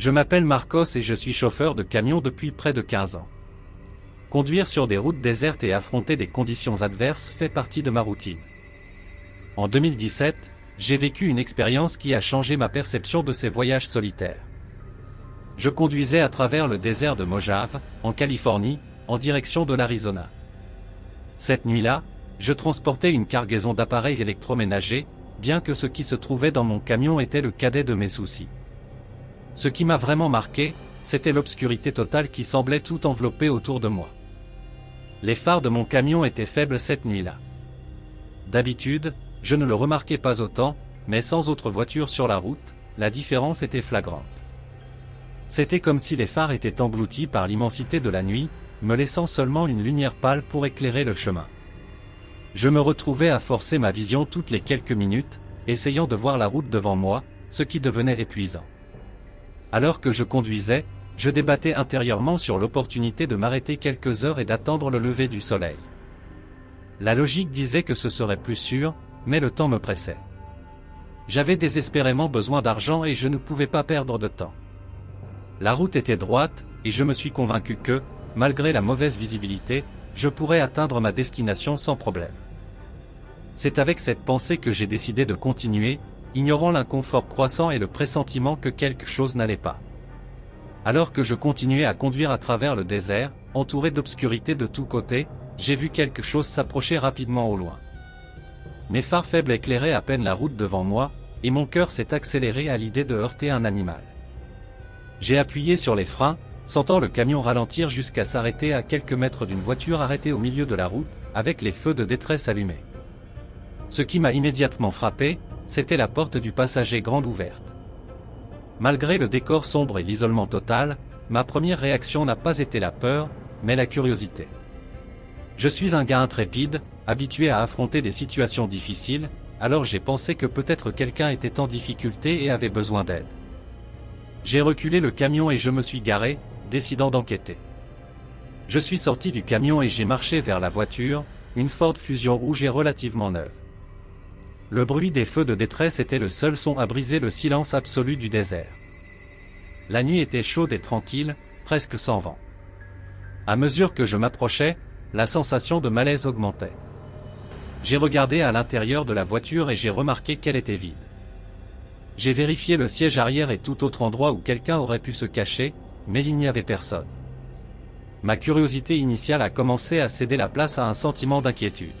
Je m'appelle Marcos et je suis chauffeur de camion depuis près de 15 ans. Conduire sur des routes désertes et affronter des conditions adverses fait partie de ma routine. En 2017, j'ai vécu une expérience qui a changé ma perception de ces voyages solitaires. Je conduisais à travers le désert de Mojave, en Californie, en direction de l'Arizona. Cette nuit-là, je transportais une cargaison d'appareils électroménagers, bien que ce qui se trouvait dans mon camion était le cadet de mes soucis. Ce qui m'a vraiment marqué, c'était l'obscurité totale qui semblait tout envelopper autour de moi. Les phares de mon camion étaient faibles cette nuit-là. D'habitude, je ne le remarquais pas autant, mais sans autre voiture sur la route, la différence était flagrante. C'était comme si les phares étaient engloutis par l'immensité de la nuit, me laissant seulement une lumière pâle pour éclairer le chemin. Je me retrouvais à forcer ma vision toutes les quelques minutes, essayant de voir la route devant moi, ce qui devenait épuisant. Alors que je conduisais, je débattais intérieurement sur l'opportunité de m'arrêter quelques heures et d'attendre le lever du soleil. La logique disait que ce serait plus sûr, mais le temps me pressait. J'avais désespérément besoin d'argent et je ne pouvais pas perdre de temps. La route était droite, et je me suis convaincu que, malgré la mauvaise visibilité, je pourrais atteindre ma destination sans problème. C'est avec cette pensée que j'ai décidé de continuer, ignorant l'inconfort croissant et le pressentiment que quelque chose n'allait pas. Alors que je continuais à conduire à travers le désert, entouré d'obscurité de tous côtés, j'ai vu quelque chose s'approcher rapidement au loin. Mes phares faibles éclairaient à peine la route devant moi, et mon cœur s'est accéléré à l'idée de heurter un animal. J'ai appuyé sur les freins, sentant le camion ralentir jusqu'à s'arrêter à quelques mètres d'une voiture arrêtée au milieu de la route, avec les feux de détresse allumés. Ce qui m'a immédiatement frappé, c'était la porte du passager grande ouverte. Malgré le décor sombre et l'isolement total, ma première réaction n'a pas été la peur, mais la curiosité. Je suis un gars intrépide, habitué à affronter des situations difficiles, alors j'ai pensé que peut-être quelqu'un était en difficulté et avait besoin d'aide. J'ai reculé le camion et je me suis garé, décidant d'enquêter. Je suis sorti du camion et j'ai marché vers la voiture, une Ford Fusion rouge et relativement neuve. Le bruit des feux de détresse était le seul son à briser le silence absolu du désert. La nuit était chaude et tranquille, presque sans vent. À mesure que je m'approchais, la sensation de malaise augmentait. J'ai regardé à l'intérieur de la voiture et j'ai remarqué qu'elle était vide. J'ai vérifié le siège arrière et tout autre endroit où quelqu'un aurait pu se cacher, mais il n'y avait personne. Ma curiosité initiale a commencé à céder la place à un sentiment d'inquiétude.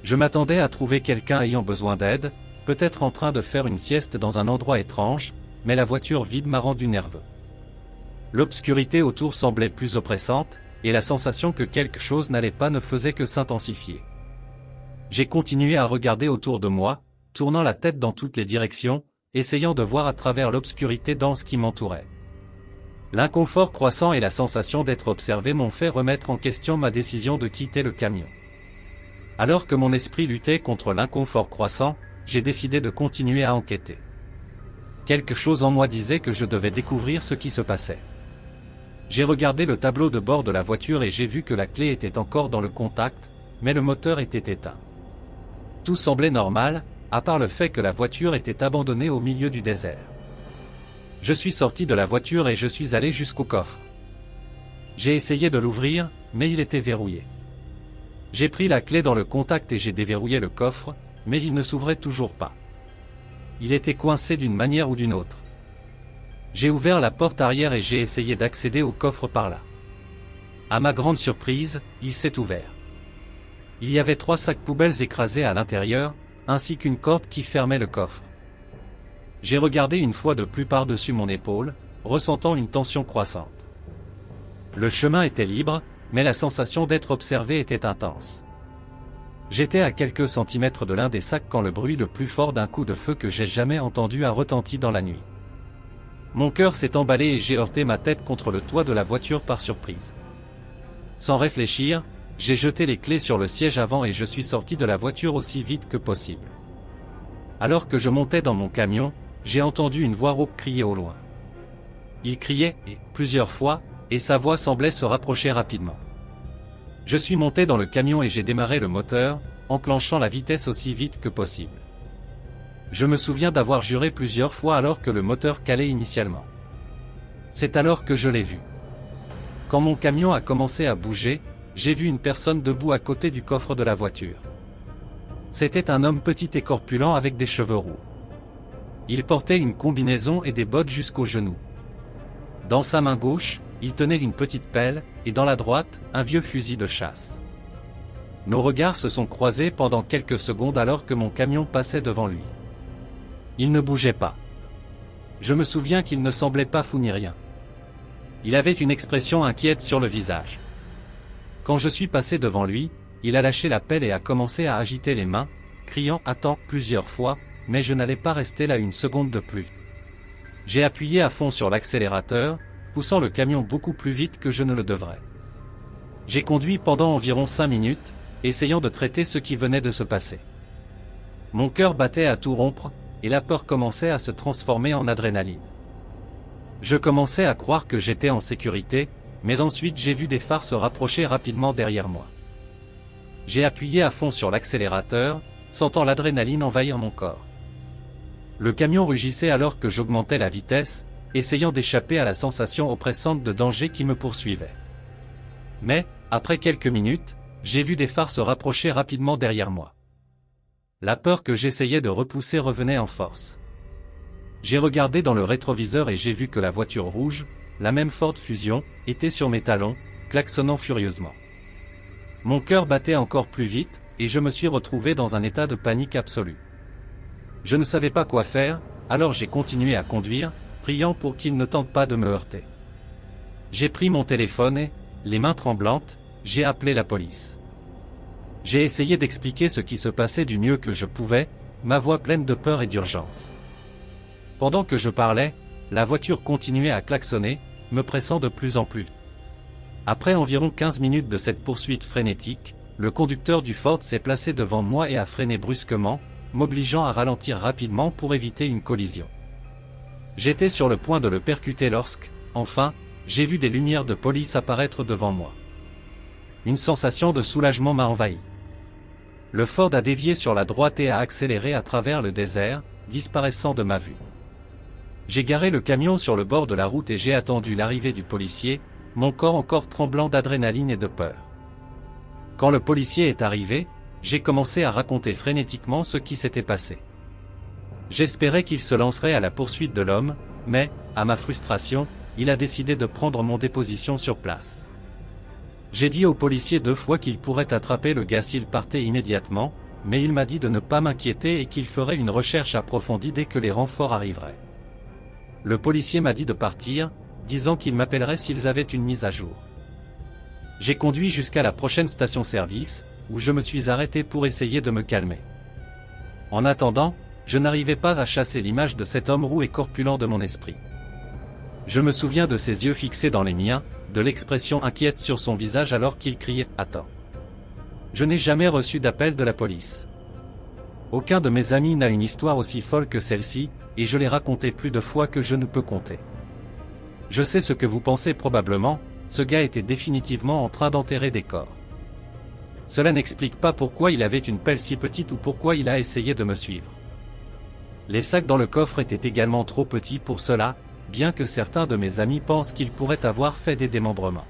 Je m'attendais à trouver quelqu'un ayant besoin d'aide, peut-être en train de faire une sieste dans un endroit étrange, mais la voiture vide m'a rendu nerveux. L'obscurité autour semblait plus oppressante, et la sensation que quelque chose n'allait pas ne faisait que s'intensifier. J'ai continué à regarder autour de moi, tournant la tête dans toutes les directions, essayant de voir à travers l'obscurité dense qui m'entourait. L'inconfort croissant et la sensation d'être observé m'ont fait remettre en question ma décision de quitter le camion. Alors que mon esprit luttait contre l'inconfort croissant, j'ai décidé de continuer à enquêter. Quelque chose en moi disait que je devais découvrir ce qui se passait. J'ai regardé le tableau de bord de la voiture et j'ai vu que la clé était encore dans le contact, mais le moteur était éteint. Tout semblait normal, à part le fait que la voiture était abandonnée au milieu du désert. Je suis sorti de la voiture et je suis allé jusqu'au coffre. J'ai essayé de l'ouvrir, mais il était verrouillé. J'ai pris la clé dans le contact et j'ai déverrouillé le coffre, mais il ne s'ouvrait toujours pas. Il était coincé d'une manière ou d'une autre. J'ai ouvert la porte arrière et j'ai essayé d'accéder au coffre par là. À ma grande surprise, il s'est ouvert. Il y avait 3 sacs poubelles écrasés à l'intérieur, ainsi qu'une corde qui fermait le coffre. J'ai regardé une fois de plus par-dessus mon épaule, ressentant une tension croissante. Le chemin était libre, mais la sensation d'être observé était intense. J'étais à quelques centimètres de l'un des sacs quand le bruit le plus fort d'un coup de feu que j'ai jamais entendu a retenti dans la nuit. Mon cœur s'est emballé et j'ai heurté ma tête contre le toit de la voiture par surprise. Sans réfléchir, j'ai jeté les clés sur le siège avant et je suis sorti de la voiture aussi vite que possible. Alors que je montais dans mon camion, j'ai entendu une voix rauque crier au loin. Il criait, plusieurs fois, et sa voix semblait se rapprocher rapidement. Je suis monté dans le camion et j'ai démarré le moteur, enclenchant la vitesse aussi vite que possible. Je me souviens d'avoir juré plusieurs fois alors que le moteur calait initialement. C'est alors que je l'ai vu. Quand mon camion a commencé à bouger, j'ai vu une personne debout à côté du coffre de la voiture. C'était un homme petit et corpulent avec des cheveux roux. Il portait une combinaison et des bottes jusqu'aux genoux. Dans sa main gauche, il tenait une petite pelle, et dans la droite, un vieux fusil de chasse. Nos regards se sont croisés pendant quelques secondes alors que mon camion passait devant lui. Il ne bougeait pas. Je me souviens qu'il ne semblait pas fou ni rien. Il avait une expression inquiète sur le visage. Quand je suis passé devant lui, il a lâché la pelle et a commencé à agiter les mains, criant « Attends » plusieurs fois, mais je n'allais pas rester là une seconde de plus. J'ai appuyé à fond sur l'accélérateur, poussant le camion beaucoup plus vite que je ne le devrais. J'ai conduit pendant environ 5 minutes, essayant de traiter ce qui venait de se passer. Mon cœur battait à tout rompre, et la peur commençait à se transformer en adrénaline. Je commençais à croire que j'étais en sécurité, mais ensuite j'ai vu des phares se rapprocher rapidement derrière moi. J'ai appuyé à fond sur l'accélérateur, sentant l'adrénaline envahir mon corps. Le camion rugissait alors que j'augmentais la vitesse, essayant d'échapper à la sensation oppressante de danger qui me poursuivait. Mais, après quelques minutes, j'ai vu des phares se rapprocher rapidement derrière moi. La peur que j'essayais de repousser revenait en force. J'ai regardé dans le rétroviseur et j'ai vu que la voiture rouge, la même Ford Fusion, était sur mes talons, klaxonnant furieusement. Mon cœur battait encore plus vite, et je me suis retrouvé dans un état de panique absolue. Je ne savais pas quoi faire, alors j'ai continué à conduire, priant pour qu'il ne tente pas de me heurter. J'ai pris mon téléphone et, les mains tremblantes, j'ai appelé la police. J'ai essayé d'expliquer ce qui se passait du mieux que je pouvais, ma voix pleine de peur et d'urgence. Pendant que je parlais, la voiture continuait à klaxonner, me pressant de plus en plus. Après environ 15 minutes de cette poursuite frénétique, le conducteur du Ford s'est placé devant moi et a freiné brusquement, m'obligeant à ralentir rapidement pour éviter une collision. J'étais sur le point de le percuter lorsque, enfin, j'ai vu des lumières de police apparaître devant moi. Une sensation de soulagement m'a envahi. Le Ford a dévié sur la droite et a accéléré à travers le désert, disparaissant de ma vue. J'ai garé le camion sur le bord de la route et j'ai attendu l'arrivée du policier, mon corps encore tremblant d'adrénaline et de peur. Quand le policier est arrivé, j'ai commencé à raconter frénétiquement ce qui s'était passé. J'espérais qu'il se lancerait à la poursuite de l'homme, mais, à ma frustration, il a décidé de prendre mon déposition sur place. J'ai dit au policier 2 fois qu'il pourrait attraper le gars s'il partait immédiatement, mais il m'a dit de ne pas m'inquiéter et qu'il ferait une recherche approfondie dès que les renforts arriveraient. Le policier m'a dit de partir, disant qu'il m'appellerait s'ils avaient une mise à jour. J'ai conduit jusqu'à la prochaine station-service, où je me suis arrêté pour essayer de me calmer. En attendant, je n'arrivais pas à chasser l'image de cet homme roux et corpulent de mon esprit. Je me souviens de ses yeux fixés dans les miens, de l'expression inquiète sur son visage alors qu'il criait « Attends ». Je n'ai jamais reçu d'appel de la police. Aucun de mes amis n'a une histoire aussi folle que celle-ci, et je l'ai racontée plus de fois que je ne peux compter. Je sais ce que vous pensez probablement, ce gars était définitivement en train d'enterrer des corps. Cela n'explique pas pourquoi il avait une pelle si petite ou pourquoi il a essayé de me suivre. Les sacs dans le coffre étaient également trop petits pour cela, bien que certains de mes amis pensent qu'il pourrait avoir fait des démembrements.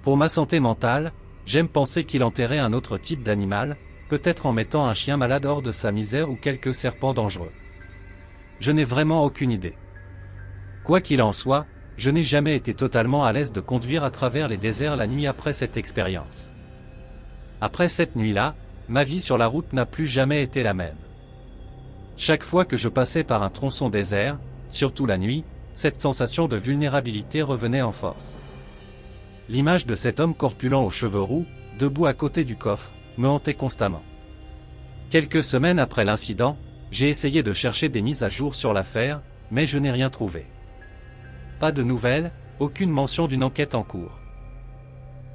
Pour ma santé mentale, j'aime penser qu'il enterrait un autre type d'animal, peut-être en mettant un chien malade hors de sa misère ou quelques serpents dangereux. Je n'ai vraiment aucune idée. Quoi qu'il en soit, je n'ai jamais été totalement à l'aise de conduire à travers les déserts la nuit après cette expérience. Après cette nuit-là, ma vie sur la route n'a plus jamais été la même. Chaque fois que je passais par un tronçon désert, surtout la nuit, cette sensation de vulnérabilité revenait en force. L'image de cet homme corpulent aux cheveux roux, debout à côté du coffre, me hantait constamment. Quelques semaines après l'incident, j'ai essayé de chercher des mises à jour sur l'affaire, mais je n'ai rien trouvé. Pas de nouvelles, aucune mention d'une enquête en cours.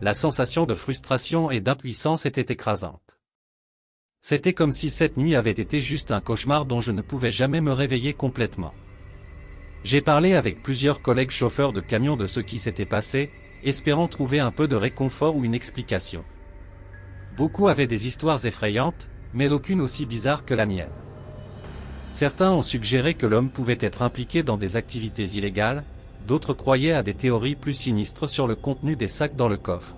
La sensation de frustration et d'impuissance était écrasante. C'était comme si cette nuit avait été juste un cauchemar dont je ne pouvais jamais me réveiller complètement. J'ai parlé avec plusieurs collègues chauffeurs de camions de ce qui s'était passé, espérant trouver un peu de réconfort ou une explication. Beaucoup avaient des histoires effrayantes, mais aucune aussi bizarre que la mienne. Certains ont suggéré que l'homme pouvait être impliqué dans des activités illégales, d'autres croyaient à des théories plus sinistres sur le contenu des sacs dans le coffre.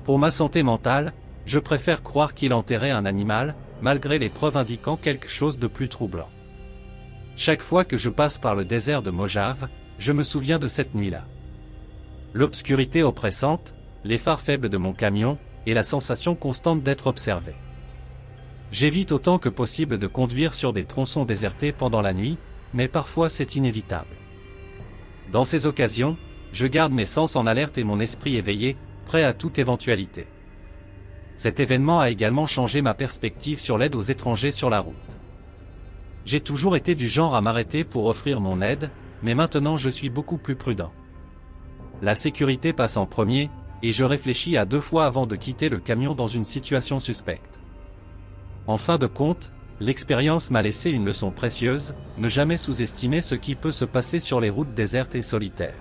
Pour ma santé mentale, je préfère croire qu'il enterrait un animal, malgré les preuves indiquant quelque chose de plus troublant. Chaque fois que je passe par le désert de Mojave, je me souviens de cette nuit-là. L'obscurité oppressante, les phares faibles de mon camion, et la sensation constante d'être observé. J'évite autant que possible de conduire sur des tronçons désertés pendant la nuit, mais parfois c'est inévitable. Dans ces occasions, je garde mes sens en alerte et mon esprit éveillé, prêt à toute éventualité. Cet événement a également changé ma perspective sur l'aide aux étrangers sur la route. J'ai toujours été du genre à m'arrêter pour offrir mon aide, mais maintenant je suis beaucoup plus prudent. La sécurité passe en premier, et je réfléchis à 2 fois avant de quitter le camion dans une situation suspecte. En fin de compte, l'expérience m'a laissé une leçon précieuse, ne jamais sous-estimer ce qui peut se passer sur les routes désertes et solitaires.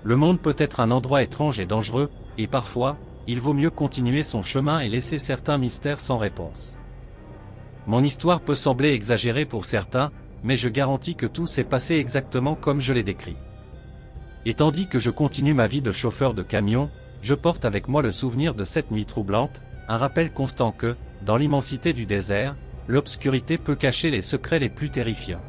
Le monde peut être un endroit étrange et dangereux, et parfois, il vaut mieux continuer son chemin et laisser certains mystères sans réponse. Mon histoire peut sembler exagérée pour certains, mais je garantis que tout s'est passé exactement comme je l'ai décrit. Et tandis que je continue ma vie de chauffeur de camion, je porte avec moi le souvenir de cette nuit troublante, un rappel constant que, dans l'immensité du désert, l'obscurité peut cacher les secrets les plus terrifiants.